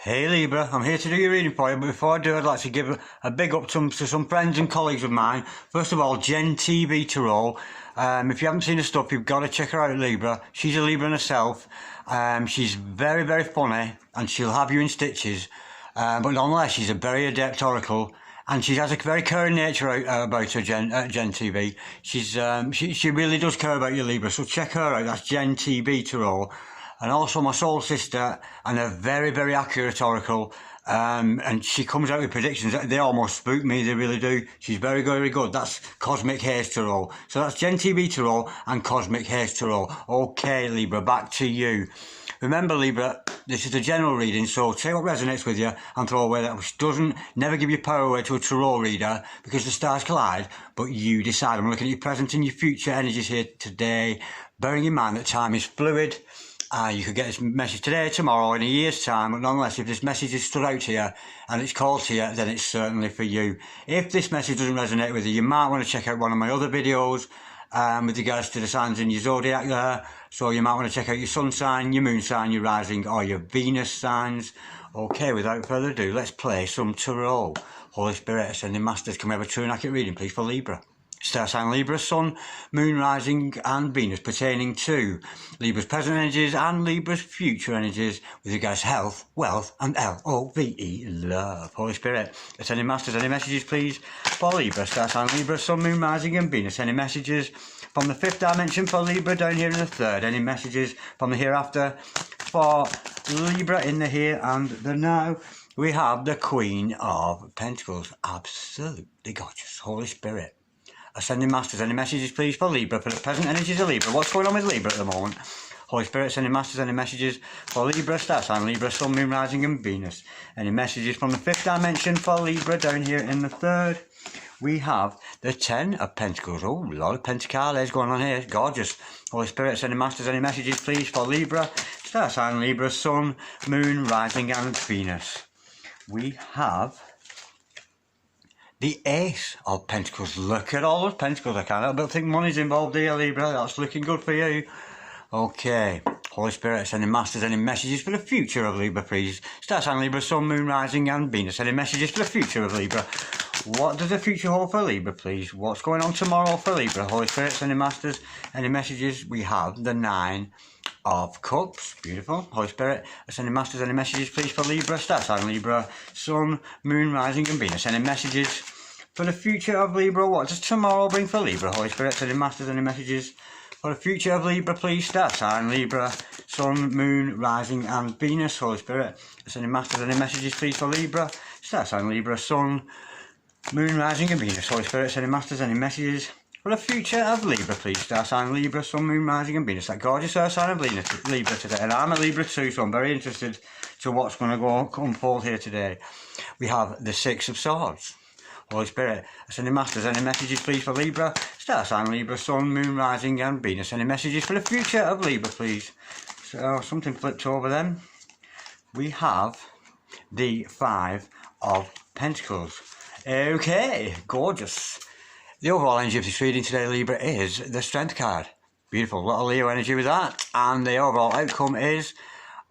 Hey Libra, I'm here to do your reading for you, but before I do, I'd like to give a big up to some friends and colleagues of mine. First of all, Jen TV Tarot. If you haven't seen her stuff, you've got to check her out, Libra. She's a Libra herself. She's very, very funny, and she'll have you in stitches. But nonetheless, she's a very adept oracle, and she has a very caring nature about her, Jen TV. She really does care about you, Libra, so check her out. That's Jen TV Tarot. And also my soul sister, and a very, very accurate oracle. And she comes out with predictions. They almost spook me, they really do. She's very, very good. That's Cosmic Haze Tarot. So that's Gen TV Tarot and Cosmic Haze Tarot. Okay, Libra, back to you. Remember, Libra, this is a general reading, so take what resonates with you and throw away that which doesn't. Never give your power away to a tarot reader, because the stars collide, but you decide. I'm looking at your present and your future energies here today, bearing in mind that time is fluid. You could get this message today, tomorrow, in a year's time, but nonetheless, if this message has stood out to you and it's called to you, then it's certainly for you. If this message doesn't resonate with you, you might want to check out one of my other videos with regards to the signs in your zodiac there. So you might want to check out your sun sign, your moon sign, your rising, or your Venus signs. Okay, without further ado, let's play some tarot. Holy Spirit, Ascending Masters, can we have a true and accurate reading, please, for Libra? Star sign Libra, Sun, Moon, Rising and Venus, pertaining to Libra's present energies and Libra's future energies with regards to health, wealth and L-O-V-E, love. Holy Spirit, Ascending Masters, any messages please for Libra? Star sign Libra, Sun, Moon, Rising and Venus, any messages from the fifth dimension for Libra down here in the third? Any messages from the hereafter for Libra in the here and the now? We have the Queen of Pentacles, absolutely gorgeous. Holy Spirit, Ascending Masters, any messages please for Libra, for the present energies of Libra? What's going on with Libra at the moment? Holy Spirit, Ascending Masters, any messages for Libra? Star sign Libra, Sun, Moon, Rising and Venus. Any messages from the fifth dimension for Libra down here in the third? We have the Ten of Pentacles. Oh, a lot of pentacles going on here. Gorgeous. Holy Spirit, Ascending Masters, any messages please for Libra? Star sign Libra, Sun, Moon, Rising and Venus. We have the Ace of Pentacles. Look at all those pentacles. I can't help but think money's involved here, Libra. That's looking good for you. Okay. Holy Spirit, Ascending Masters, any messages for the future of Libra, please? Star sign Libra, Sun, Moon, Rising and Venus. Any messages for the future of Libra? What does the future hold for Libra, please? What's going on tomorrow for Libra? Holy Spirit, Ascending Masters, any messages? We have the Nine of Cups. Beautiful. Holy Spirit, Ascending Masters, any messages please for Libra? Star sign Libra, Sun, Moon, Rising and Venus. Any messages for the future of Libra? What does tomorrow bring for Libra? Holy Spirit, Ascending Masters, any messages for the future of Libra, please? Star sign Libra, Sun, Moon, Rising and Venus. Holy Spirit, Ascending Masters, any messages please for Libra? Star sign Libra, Sun, Moon, Rising and Venus. Holy Spirit, Ascending Masters, any messages for the future of Libra, please? Star sign Libra, Sun, Moon, Rising and Venus. That gorgeous star sign of Libra today. And I'm a Libra too, so I'm very interested to what's going to unfold here today. We have the Six of Swords. Holy Spirit, Ascending Masters, any messages please for Libra? Star sign Libra, Sun, Moon, Rising and Venus. Any messages for the future of Libra, please? So something flipped over then. We have the Five of Pentacles. Okay, gorgeous. The overall energy of this reading today, Libra, is the Strength card. Beautiful, a lot of Leo energy with that. And the overall outcome is,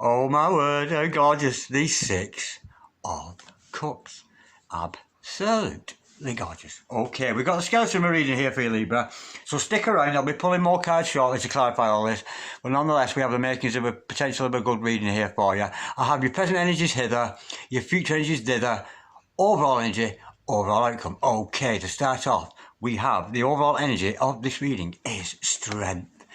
oh my word, how gorgeous, the Six of Cups. Absolutely gorgeous. Okay, we've got the skeleton we're reading here for you, Libra. So stick around, I'll be pulling more cards shortly to clarify all this. But nonetheless, we have the makings of a potential of a good reading here for you. I have your present energies hither, your future energies thither, overall energy, overall outcome. Okay, to start off, we have the overall energy of this reading is strength.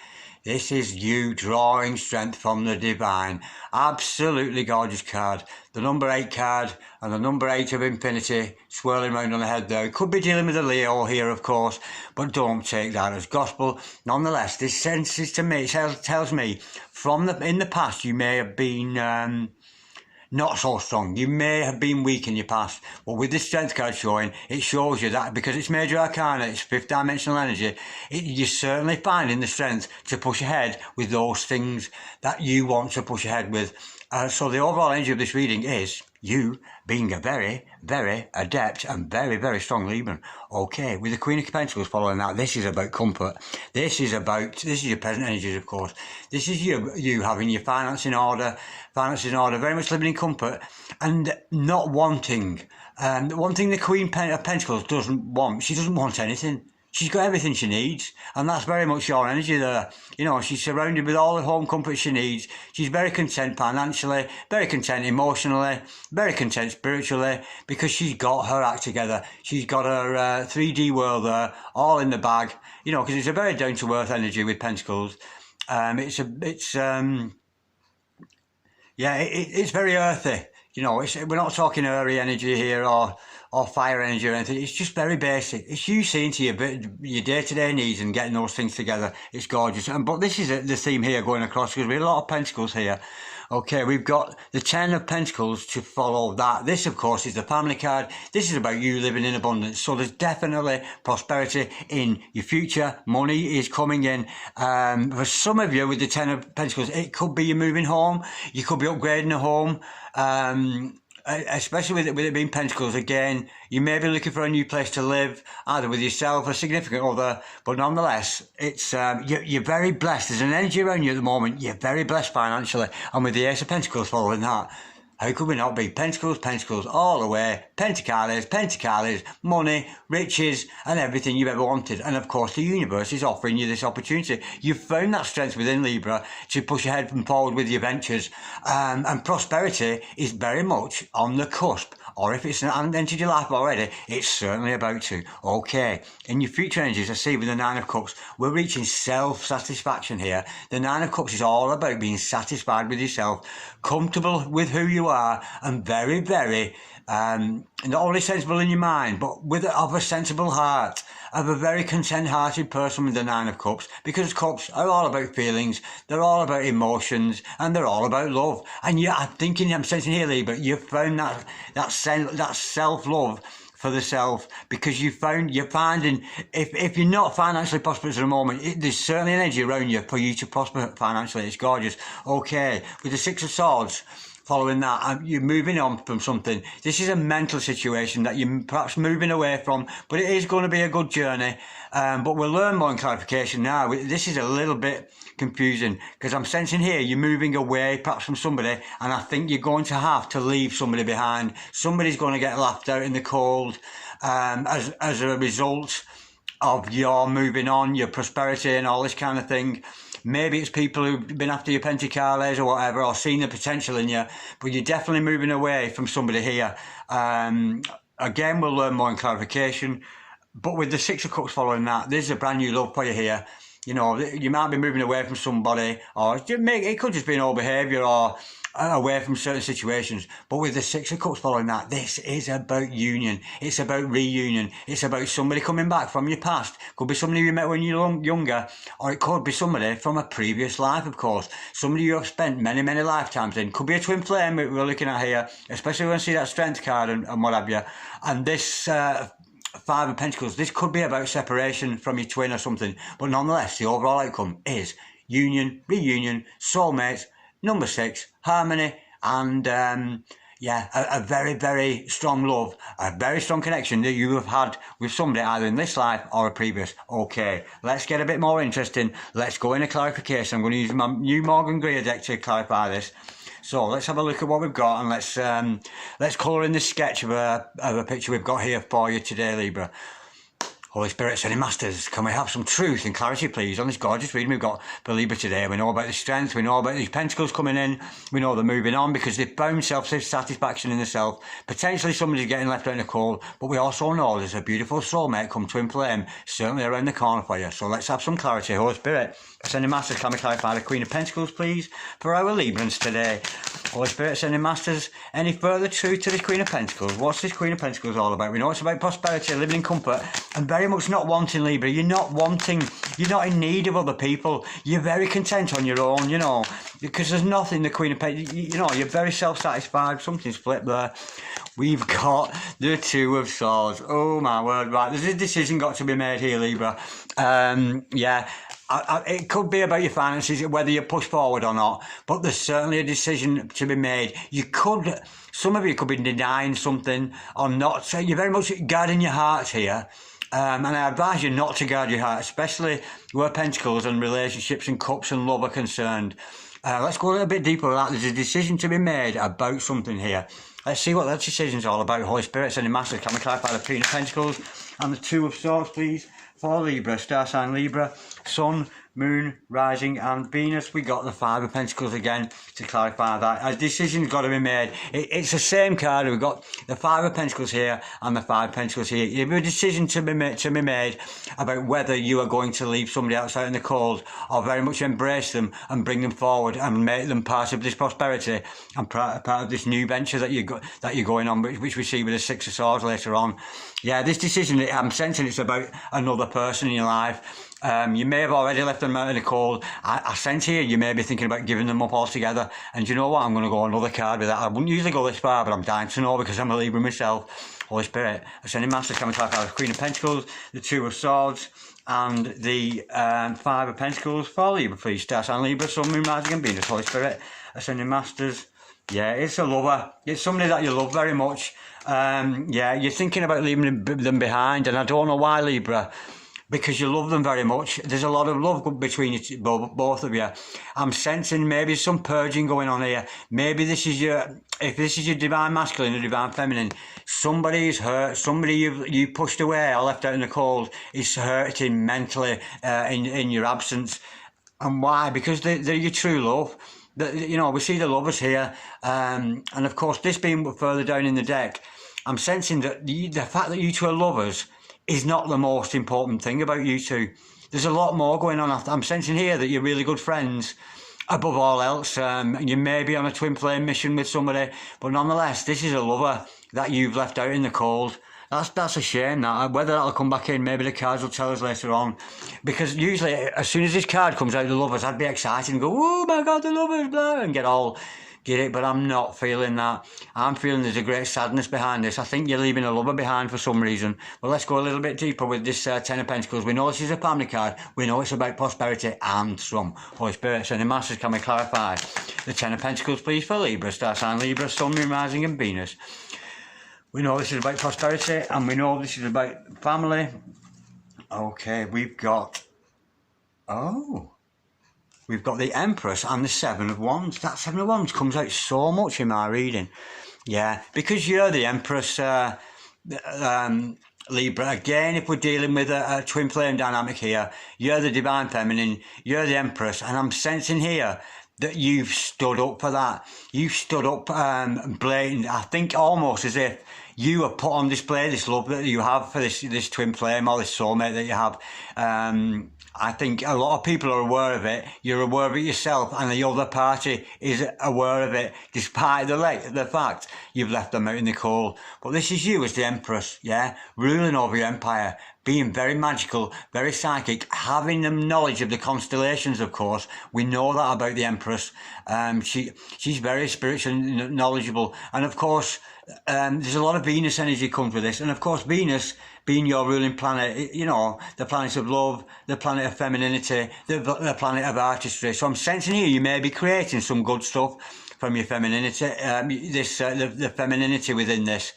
This is you drawing strength from the divine. Absolutely gorgeous card. The number 8 card and the number 8 of infinity swirling around on the head there. It could be dealing with a Leo here, of course, but don't take that as gospel. Nonetheless, this senses to me, tells me, in the past you may have been not so strong. You may have been weak in your past, but with this strength card showing, it shows you that because it's major arcana, it's fifth dimensional energy, you're certainly finding the strength to push ahead with those things that you want to push ahead with. So the overall energy of this reading is you being a very, very adept and very, very strong Libran. Okay, with the Queen of Pentacles following that, this is about comfort. This is your present energies, of course. This is you having your finances in order, very much living in comfort and not wanting. One thing the Queen of Pentacles doesn't want, she doesn't want anything. She's got everything she needs, and that's very much your energy there. You know, she's surrounded with all the home comfort she needs. She's very content financially, very content emotionally, very content spiritually, because she's got her act together. She's got her 3D world there, all in the bag. You know, because it's a very down-to-earth energy with Pentacles. It's very earthy. You know, we're not talking airy energy here or fire energy or anything. It's just very basic. It's you seeing to your day-to-day needs and getting those things together. It's gorgeous. But this is the theme here going across, because we have a lot of Pentacles here. Okay, we've got the 10 of Pentacles to follow that. This, of course, is the family card. This is about you living in abundance. So there's definitely prosperity in your future. Money is coming in. For some of you with the 10 of Pentacles, it could be you're moving home. You could be upgrading a home. Especially with it being Pentacles, again, you may be looking for a new place to live, either with yourself or a significant other, but nonetheless, it's you're very blessed. There's an energy around you at the moment. You're very blessed financially, and with the Ace of Pentacles following that, how could we not be? Pentacles, Pentacles, all the way. Pentacles, money, riches, and everything you've ever wanted. And of course, the universe is offering you this opportunity. You've found that strength within Libra to push ahead and forward with your ventures. And prosperity is very much on the cusp. Or if it's not entered your life already, it's certainly about to. Okay, in your future energies, I see with the Nine of Cups, we're reaching self-satisfaction here. The Nine of Cups is all about being satisfied with yourself, comfortable with who you are, and very, very, not only sensible in your mind, but of a sensible heart, of a very content-hearted person with the Nine of Cups, because Cups are all about feelings, they're all about emotions, and they're all about love. And I'm sensing here, Libra, you've found that self-love for the self, because you're finding, if you're not financially prosperous at the moment, there's certainly an energy around you for you to prosper financially. It's gorgeous. Okay, with the Six of Swords, following that, you're moving on from something. This is a mental situation that you're perhaps moving away from, but it is going to be a good journey. But we'll learn more in clarification now. This is a little bit confusing, because I'm sensing here you're moving away perhaps from somebody, and I think you're going to have to leave somebody behind. Somebody's going to get left out in the cold as a result of your moving on, your prosperity and all this kind of thing. Maybe it's people who've been after your Pentacles or whatever, or seen the potential in you, but you're definitely moving away from somebody here. Again, we'll learn more in clarification. But with the Six of Cups following that, there's a brand new love for you here. You know, you might be moving away from somebody, or it could just be an old behaviour, or away from certain situations. But with the Six of Cups following that, this is about union. It's about reunion. It's about somebody coming back from your past. Could be somebody you met when you were younger, or it could be somebody from a previous life, of course. Somebody you have spent many, many lifetimes in. Could be a twin flame we're looking at here, especially when I see that Strength card and what have you. And this Five of Pentacles, this could be about separation from your twin or something. But nonetheless, the overall outcome is union, reunion, soulmates, number 6, harmony, and a very, very strong love, a very strong connection that you have had with somebody either in this life or a previous. Okay, let's get a bit more interesting. Let's go into clarification. I'm going to use my new Morgan Greer deck to clarify this. So let's have a look at what we've got, and let's colour in the sketch of a picture we've got here for you today, Libra. Holy Spirit, Sending Masters, can we have some truth and clarity, please, on this gorgeous reading we've got for Libra today? We know about the strength, we know about these pentacles coming in, we know they're moving on because they've found self-satisfaction in the self. Potentially somebody's getting left out in the cold, but we also know there's a beautiful soulmate come twin flame, certainly around the corner for you. So let's have some clarity. Holy Spirit, Sending Masters, can we clarify the Queen of Pentacles, please, for our Librans today? Holy Spirit, Sending Masters, any further truth to this Queen of Pentacles? What's this Queen of Pentacles all about? We know it's about prosperity, living in comfort, and very much not wanting, Libra. You're not in need of other people. You're very content on your own, you know, because there's nothing the Queen of Pentacles, you know, you're very self-satisfied. Something's flipped there. We've got the Two of Swords. Oh my word, right, there's a decision got to be made here, Libra. it could be about your finances, whether you push forward or not, but there's certainly a decision to be made. Some of you could be denying something or not. So you're very much guarding your hearts here. And I advise you not to guard your heart, especially where pentacles and relationships and cups and love are concerned. Let's go a little bit deeper with that. There's a decision to be made about something here. Let's see what that decision's all about. Holy Spirit, sending masters, can we clarify the Queen of Pentacles and the Two of Swords, please? For Libra, star sign Libra, Sun, Moon, Rising and Venus. We got the Five of Pentacles again to clarify that. A decision's got to be made. It's the same card. We've got the Five of Pentacles here and the Five of Pentacles here. You have a decision to be made about whether you are going to leave somebody else out in the cold or very much embrace them and bring them forward and make them part of this prosperity and part of this new venture that you're going on, which we see with the Six of Swords later on. Yeah, this decision, I'm sensing it's about another person in your life. You may have already left them out in the cold. I sense here you may be thinking about giving them up altogether. And you know what? I'm going to go another card with that. I wouldn't usually go this far, but I'm dying to know because I'm a Libra myself. Holy Spirit, Ascending Masters, coming to the Queen of Pentacles, the Two of Swords, and the Five of Pentacles for Libra, please. Star sign Libra, Sun, Moon, Rising and Venus. Holy Spirit, Ascending Masters. Yeah, it's a lover. It's somebody that you love very much. Yeah, you're thinking about leaving them behind, and I don't know why, Libra, because you love them very much. There's a lot of love between you, both of you. I'm sensing maybe some purging going on here. Maybe if this is your divine masculine or divine feminine, somebody is hurt, somebody you pushed away or left out in the cold is hurting mentally in your absence. And why? Because they're your true love. You know, we see the lovers here, and of course this being further down in the deck, I'm sensing that the fact that you two are lovers is not the most important thing about you two. There's a lot more going on. I'm sensing here that you're really good friends above all else. You may be on a twin flame mission with somebody, but nonetheless this is a lover that you've left out in the cold. That's a shame. That whether that'll come back in, maybe the cards will tell us later on. Because usually, as soon as this card comes out, the lovers, I'd be excited and go, "Oh my God, the lovers!" blah, and get it. But I'm not feeling that. I'm feeling there's a great sadness behind this. I think you're leaving a lover behind for some reason. Well, let's go a little bit deeper with this Ten of Pentacles. We know this is a family card. We know it's about prosperity and some Holy Spirit. So the Masters, can we clarify the Ten of Pentacles, please, for Libra, star sign Libra, Sun, Moon, Rising and Venus. We know this is about prosperity and we know this is about family. Okay, we've got the Empress and the Seven of Wands. That Seven of Wands comes out so much in my reading. Yeah, because you're the Empress, Libra. Again, if we're dealing with a twin flame dynamic here, you're the Divine Feminine, you're the Empress, and I'm sensing here that you've stood up for that. You've stood up blatant. I think almost as if you are put on display this love that you have for this twin flame or this soulmate that you have. I think a lot of people are aware of it. You're aware of it yourself, and the other party is aware of it, despite the fact you've left them out in the cold. But this is you as the Empress, yeah, ruling over your empire, being very magical, very psychic, having the knowledge of the constellations, of course. We know that about the Empress. She's very spiritual and knowledgeable. And of course, there's a lot of Venus energy comes with this. And of course, Venus being your ruling planet, you know, the planet of love, the planet of femininity, the planet of artistry. So I'm sensing here you may be creating some good stuff from your femininity, the femininity within this.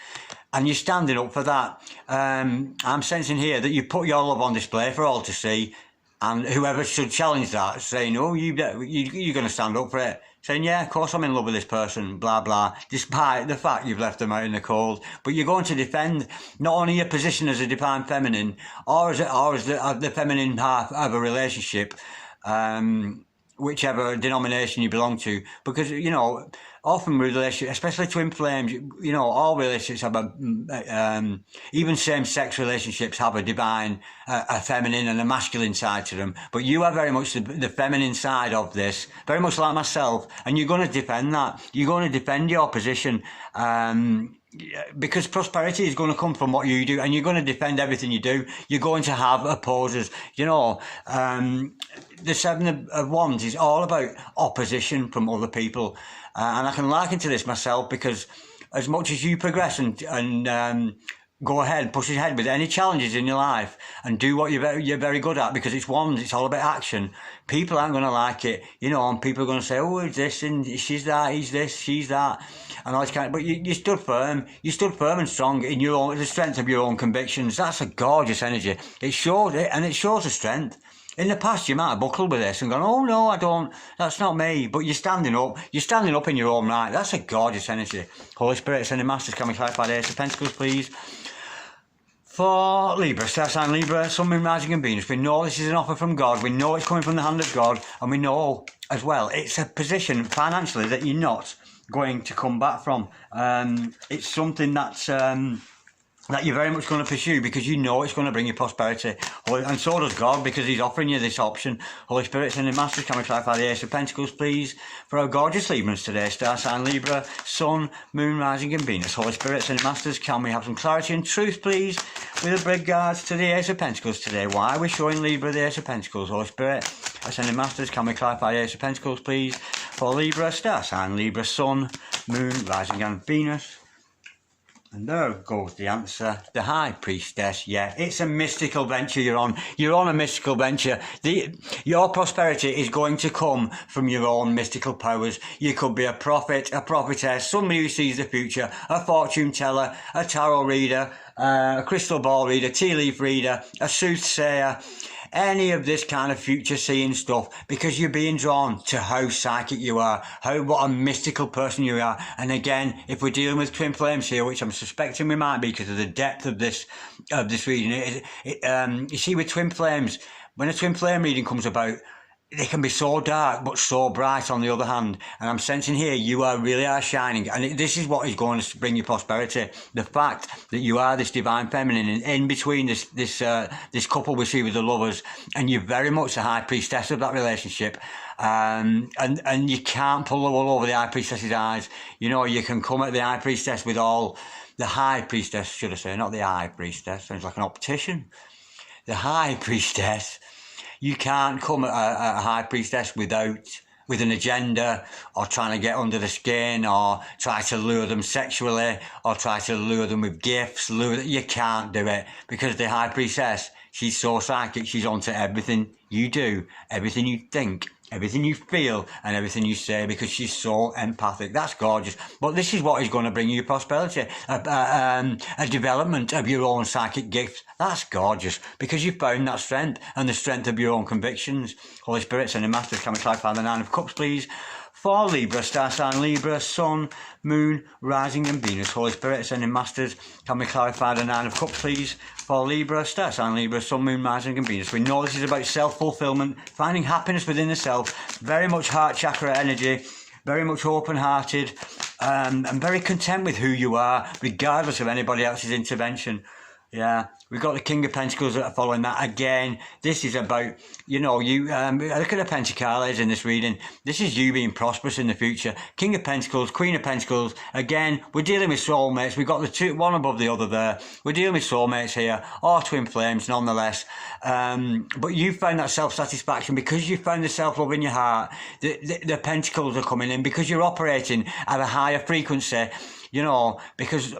And you're standing up for that. I'm sensing here that you put your love on display for all to see, and whoever should challenge that, saying, "Oh, you're going to stand up for it," saying, "Yeah, of course I'm in love with this person," blah blah. Despite the fact you've left them out in the cold, but you're going to defend not only your position as a divine feminine, or as the feminine half of a relationship, whichever denomination you belong to, because you know. Often relationships, especially twin flames, you know, all relationships have even same-sex relationships have a divine, a feminine and a masculine side to them. But you are very much the feminine side of this, very much like myself, and you're going to defend that. You're going to defend your position, because prosperity is going to come from what you do, and you're going to defend everything you do. You're going to have opposers, you know. The Seven of Wands is all about opposition from other people. And I can liken to this myself because as much as you progress and go ahead, push ahead with any challenges in your life and do what you're very good at, because it's all about action. People aren't going to like it, you know, and people are going to say, oh, it's this and she's that, he's this, she's that, and all this kind of, but you stood firm. You stood firm and strong in the strength of your own convictions. That's a gorgeous energy. It shows it, and it shows the strength. In the past, you might have buckled with this and gone, oh no, I don't, that's not me. But you're standing up in your own right. That's a gorgeous energy. Holy Spirit, Ascended Masters, can we clarify the Ace of Pentacles, please? For Libra, star sign Libra, Sun, Moon, Rising and Venus, we know this is an offer from God. We know it's coming from the hand of God. And we know as well, it's a position financially that you're not going to come back from. It's something that's... that you're very much going to pursue, because you know it's going to bring you prosperity. And so does God, because he's offering you this option. Holy Spirit, Ascended Masters, can we clarify the Ace of Pentacles, please? For our gorgeous Librans today, star sign Libra, Sun, Moon, Rising and Venus. Holy Spirit, Ascended Masters, can we have some clarity and truth, please, with regards to the Ace of Pentacles today? Why we're showing Libra the Ace of Pentacles? Holy Spirit, Ascended Masters, can we clarify the Ace of Pentacles, please? For Libra, star sign Libra, Sun, Moon, Rising and Venus. And there goes the answer. The High Priestess. Yeah, it's a mystical venture you're on. You're on a mystical venture. Your prosperity is going to come from your own mystical powers. You could be a prophet, a prophetess, somebody who sees the future, a fortune teller, a tarot reader, a crystal ball reader, tea leaf reader, a soothsayer, any of this kind of future seeing stuff, because you're being drawn to how psychic you are, what a mystical person you are. And again, if we're dealing with twin flames here, which I'm suspecting we might be because of the depth of this reading, you see, with twin flames, when a twin flame reading comes about, they can be so dark but so bright on the other hand. And I'm sensing here you really are shining, and this is what is going to bring you prosperity. The fact that you are this divine feminine in between this couple we see with the lovers, and you're very much the High Priestess of that relationship. And you can't pull the wool over the High Priestess's eyes. You know, you can come at the High Priestess with all... The High Priestess, should I say, not the High Priestess. Sounds like an optician. The High Priestess... You can't come at a High Priestess with an agenda, or trying to get under the skin, or try to lure them sexually, or try to lure them with gifts. You can't do it, because the High Priestess, she's so psychic. She's onto everything you do, everything you think, everything you feel, and everything you say, because she's so empathic. That's gorgeous. But this is what is going to bring you prosperity, a development of your own psychic gifts. That's gorgeous, because you've found that strength, and the strength of your own convictions. Holy Spirit, Ascended Masters, can we clarify the Nine of Cups, please? For Libra, star sign Libra, Sun, Moon, Rising and Venus. Holy Spirit, Ascending Masters, can we clarify the Nine of Cups, please? For Libra, star sign Libra, Sun, Moon, Rising and Venus. We know this is about self-fulfillment, finding happiness within the self, very much heart chakra energy, very much open-hearted, and very content with who you are, regardless of anybody else's intervention. Yeah, we've got the King of Pentacles that are following that. Again, this is about, you know, you look at the Pentacles in this reading. This is you being prosperous in the future. King of Pentacles, Queen of Pentacles. Again, we're dealing with soulmates. We've got the two, one above the other there. We're dealing with soulmates here, or twin flames nonetheless. But you found that self-satisfaction because you found the self-love in your heart. The Pentacles are coming in because you're operating at a higher frequency, you know, because...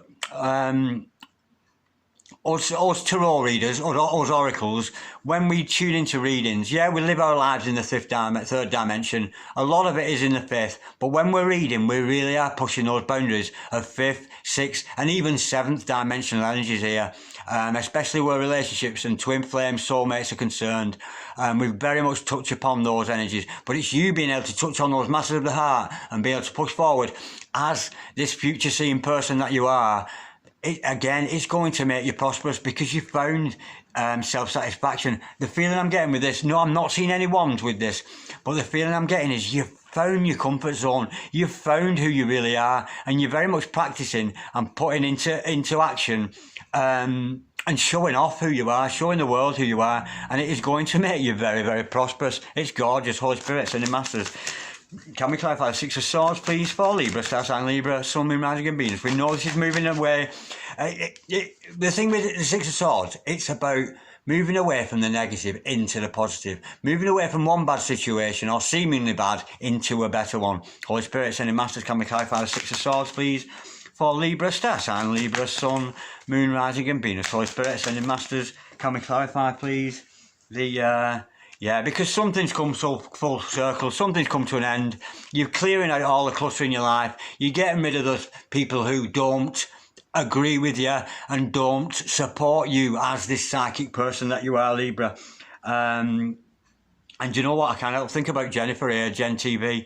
Us tarot readers, or us oracles, when we tune into readings, yeah, we live our lives in the third dimension. A lot of it is in the fifth, but when we're reading, we really are pushing those boundaries of fifth, sixth, and even seventh dimensional energies here, especially where relationships and twin flame soulmates are concerned. We very much touch upon those energies, but it's you being able to touch on those masses of the heart and be able to push forward as this future-seeing person that you are. Again, it's going to make you prosperous because you found self-satisfaction. The feeling I'm getting with this, no, I'm not seeing any wands with this, but the feeling I'm getting is you've found your comfort zone. You've found who you really are, and you're very much practicing and putting into action and showing off who you are, showing the world who you are, and it is going to make you very, very prosperous. It's gorgeous. Holy Spirit, Ascended Masters. Can we clarify the Six of Swords, please, for Libra, star sign Libra, Sun, Moon, Rising and Venus? We know this is moving away. The thing with the Six of Swords, it's about moving away from the negative into the positive, moving away from one bad situation or seemingly bad into a better one. Holy Spirit, Ascended Masters, can we clarify the Six of Swords, please? For Libra, star sign Libra, Sun, Moon, Rising and Venus, Holy Spirit, Ascending Masters. Can we clarify, please? Yeah, because something's come so full circle, something's come to an end. You're clearing out all the clutter in your life. You're getting rid of those people who don't agree with you and don't support you as this psychic person that you are, Libra. And you know what? I can't help think about Jennifer here, Gen TV,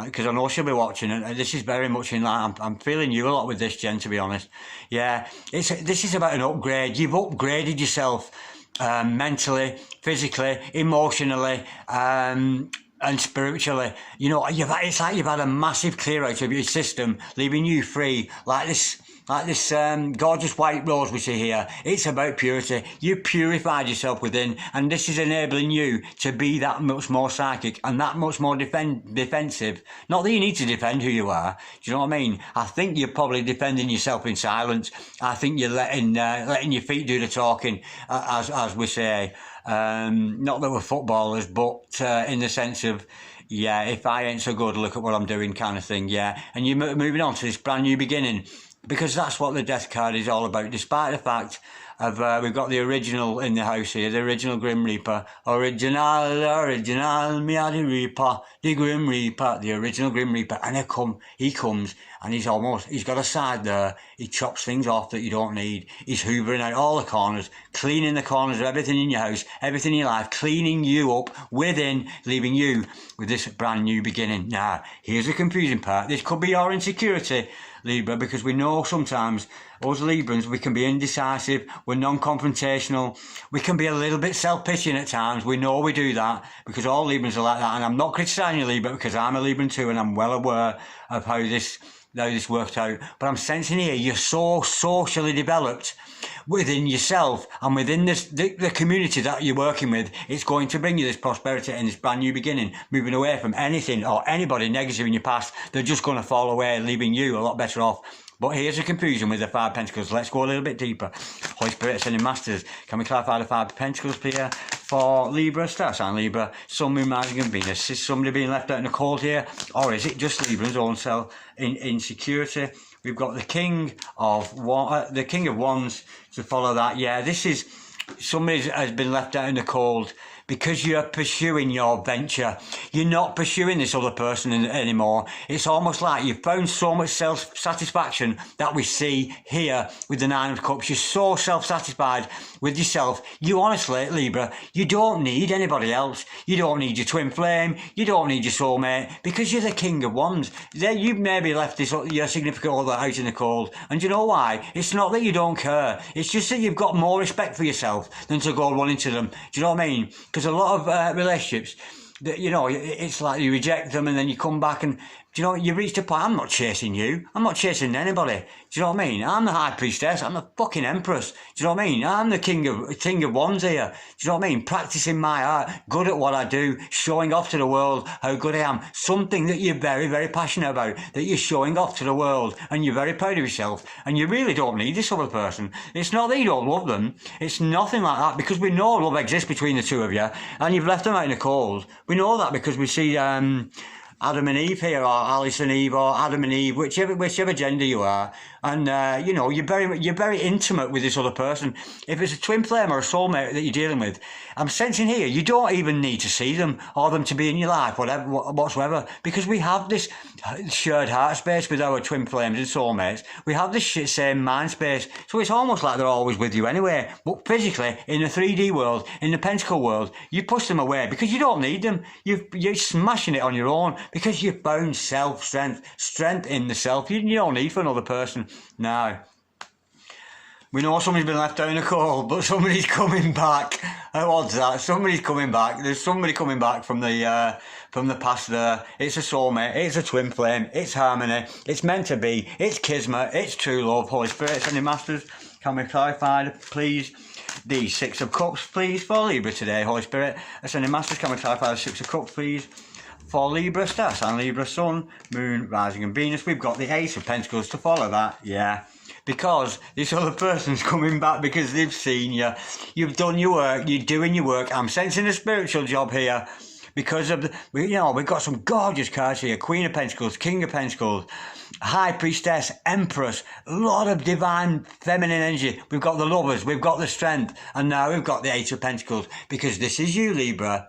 because I know she'll be watching it. And this is very much in line. I'm feeling you a lot with this, Jen, to be honest. Yeah, this is about an upgrade. You've upgraded yourself. Mentally, physically, emotionally, and spiritually. You know, it's like you've had a massive clear out of your system, leaving you free, like this gorgeous white rose we see here. It's about purity. You purified yourself within, and this is enabling you to be that much more psychic and that much more defensive. Not that you need to defend who you are. Do you know what I mean? I think you're probably defending yourself in silence. I think you're letting your feet do the talking, as we say. Not that we're footballers, but in the sense of, yeah, if I ain't so good, look at what I'm doing, kind of thing. Yeah, and you're moving on to this brand new beginning. Because that's what the death card is all about, despite the fact of we've got the original in the house here, the original Grim Reaper. Original, me are the Reaper, the Grim Reaper, the original Grim Reaper. And he comes, and he's got a side there. He chops things off that you don't need. He's hoovering out all the corners, cleaning the corners of everything in your house, everything in your life, cleaning you up within, leaving you with this brand new beginning. Now, here's the confusing part. This could be your insecurity, Libra, because we know sometimes, us Librans, we can be indecisive, we're non-confrontational, we can be a little bit self-pitying at times. We know we do that, because all Librans are like that, and I'm not criticising you, Libra, because I'm a Libran too, and I'm well aware of how this worked out. But I'm sensing here, you're so socially developed within yourself and within the community that you're working with. It's going to bring you this prosperity and this brand new beginning, moving away from anything or anybody negative in your past. They're just going to fall away, leaving you a lot better off. But here's the confusion with the Five of Pentacles. Let's go a little bit deeper. Holy Spirit, Ascending Masters. Can we clarify the Five of Pentacles, please? For Libra, star sign Libra, Sun, Moon, Rising and Venus. Is somebody being left out in the cold here? Or is it just Libra's own self in insecurity? We've got the King of Wands to follow that. Yeah, this is somebody has been left out in the cold because you're pursuing your venture. You're not pursuing this other person anymore. It's almost like you've found so much self-satisfaction that we see here with the Nine of Cups. You're so self-satisfied with yourself. You honestly, Libra, you don't need anybody else. You don't need your twin flame. You don't need your soulmate, because you're the King of Wands. You've maybe left your significant other out in the cold. And do you know why? It's not that you don't care. It's just that you've got more respect for yourself than to go running to them. Do you know what I mean? Because a lot of relationships, you know, it's like you reject them and then you come back and, do you know, you reach the point, I'm not chasing you. I'm not chasing anybody. Do you know what I mean? I'm the High Priestess. I'm the fucking Empress. Do you know what I mean? I'm the King of Wands here. Do you know what I mean? Practicing my art, good at what I do, showing off to the world how good I am. Something that you're very, very passionate about, that you're showing off to the world, and you're very proud of yourself, and you really don't need this other person. It's not that you don't love them. It's nothing like that, because we know love exists between the two of you, and you've left them out in the cold. We know that because we see Adam and Eve here, or Alice and Eve, or Adam and Eve, whichever gender you are, and you know, you're very intimate with this other person. If it's a twin flame or a soulmate that you're dealing with, I'm sensing here you don't even need to see them or them to be in your life, whatsoever, because we have this shared heart space with our twin flames and soulmates. We have this same mind space, so it's almost like they're always with you anyway. But physically, in the 3D world, in the pentacle world, you push them away because you don't need them. You're smashing it on your own because you've found strength in the self. You don't need for another person. Now, we know somebody's been left out in the cold, but somebody's coming back. How odd's that? Somebody's coming back. There's somebody coming back from the past there. It's a soulmate. It's a twin flame. It's harmony. It's meant to be. It's kismet. It's true love. Holy Spirit, Ascending Masters, can we clarify, please, the Six of Cups, please, for Libra today? Holy Spirit, Ascending Masters, can we clarify the Six of Cups, please? For Libra, star sign Libra, Sun, Moon, Rising and Venus. We've got the Ace of Pentacles to follow that, yeah. Because this other person's coming back because they've seen you. You've done your work, you're doing your work. I'm sensing a spiritual job here. because of we've got some gorgeous cards here: Queen of Pentacles, King of Pentacles, High Priestess, Empress, a lot of divine feminine energy. We've got the Lovers, we've got the Strength, and now we've got the Eight of Pentacles, because this is you, Libra,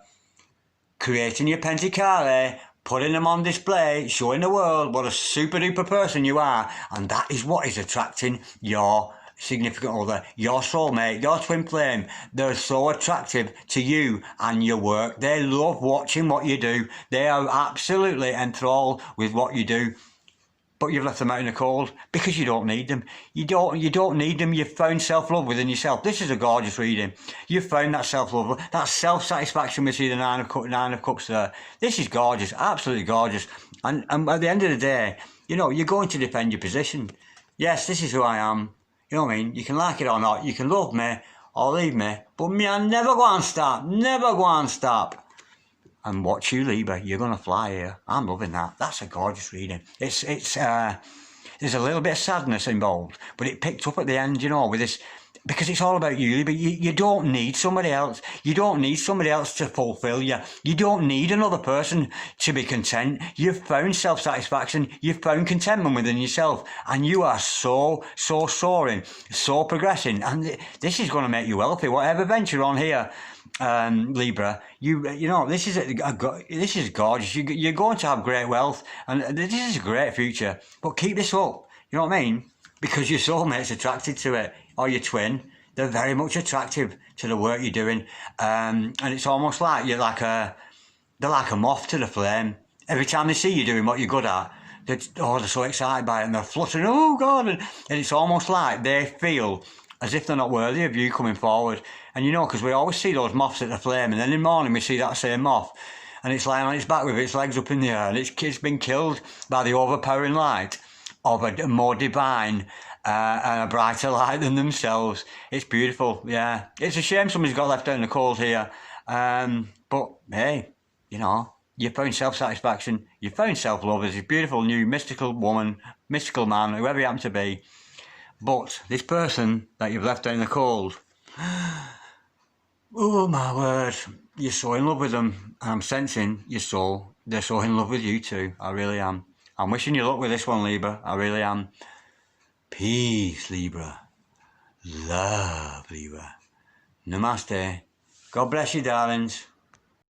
creating your Pentacles, putting them on display, showing the world what a super duper person you are, and that is what is attracting your significant other, your soulmate, your twin flame. They're so attractive to you and your work. They love watching what you do. They are absolutely enthralled with what you do. But you've left them out in the cold because you don't need them. You don't need them. You've found self-love within yourself. This is a gorgeous reading. You've found that self-love, that self-satisfaction. We see the Nine of Cups there. This is gorgeous, absolutely gorgeous. And at the end of the day, you're going to defend your position. Yes, this is who I am. You know what I mean? You can like it or not. You can love me or leave me. But me, I never go and stop. Never go and stop. And watch you, Libra. You're going to fly here. I'm loving that. That's a gorgeous reading. There's a little bit of sadness involved, but it picked up at the end, with this, because it's all about you, Libra. You don't need somebody else. You don't need somebody else to fulfill you. You don't need another person to be content. You've found self-satisfaction. You've found contentment within yourself. And you are so soaring, so progressing. And this is going to make you wealthy. Whatever venture on here, Libra, this is gorgeous. You're going to have great wealth, and this is a great future. But keep this up. You know what I mean? Because your soulmate's attracted to it, or your twin. They're very much attractive to the work you're doing, and it's almost like they're like a moth to the flame. Every time they see you doing what you're good at, they're so excited by it, and they're fluttering. Oh God! And it's almost like they feel as if they're not worthy of you coming forward. And because we always see those moths at the flame, and then in the morning we see that same moth, and it's lying on its back with its legs up in the air, and it's been killed by the overpowering light of a more divine and a brighter light than themselves. It's beautiful, yeah. It's a shame somebody's got left out in the cold here. But hey, you found self-satisfaction, you found self-love as a beautiful new mystical woman, mystical man, whoever you happen to be. But this person that you've left out in the cold, oh my word, you're so in love with them. I'm sensing they're so in love with you too. I really am. I'm wishing you luck with this one, Libra. I really am. Peace, Libra. Love, Libra. Namaste. God bless you, darlings.